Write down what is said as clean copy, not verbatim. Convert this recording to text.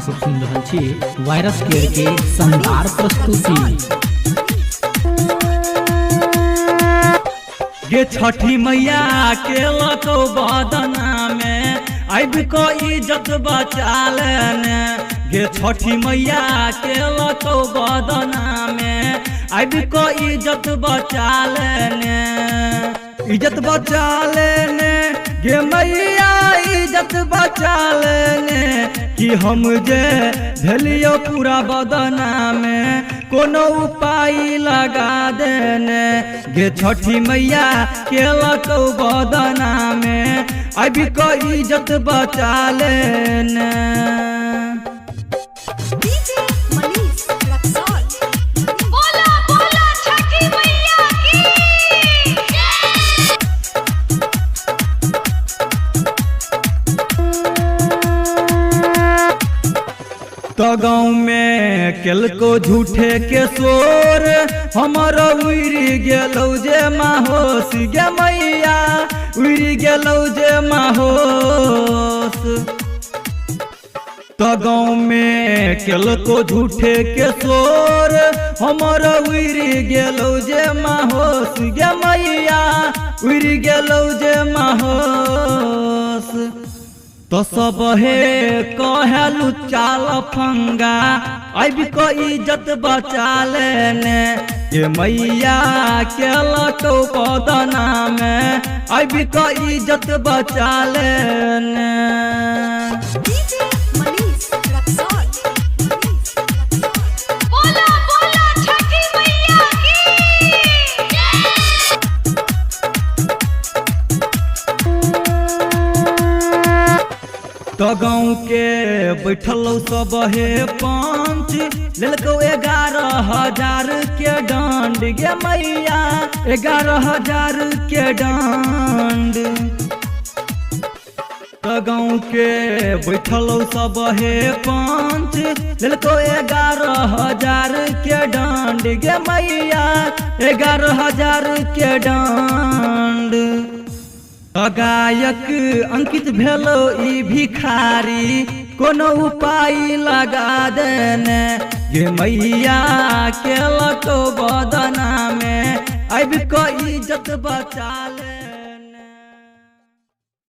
सब सुन रहे छी वायरस केयर के शानदार प्रस्तुति। गे छठी मैया के लको बदना में आब को इज्जत बचा लेने। गे छठी मैया के लको बदना में आब को इज्जत बचा लेने। इज्जत बचा लेने गे मैया इज्जत बचा लेने। कि हम जे भेलियो पूरा बदना में कोनो उपाय लगा देने। गे छठी मैया के लको बदना में अभी को इज्जत बचा लेने। तो गाँव में केलको झूठे के शोर हमर उड़ी गेलौ जे माहोस। गे मैया उड़ी गेलौ जे माहोस। तो गाँव में केलको झूठे के शोर हमर उड़ी गेलौ जे माहोस। गे मैया उड़ी गेलौ जे माहोस। तो सब हे कहलू चाल फंगा अब को इज्जत बचा लेने। ये मैया के लको बदना में अब को इज्जत बचा लेने। तो गाँव के बैठल सब हे पंच लेलको 11,000 के दंड। गे मैया 11,000 के दंड। तो गाँव के बैठल सब हे पंच लेलको 11,000 के दंड। गे मैया 11,000 के दंड। गायक अंकित भेलो ई भिखारी कोनो उपाय लगा देने। गे मैया के लको बदना में अब को इज्जत बचा ले।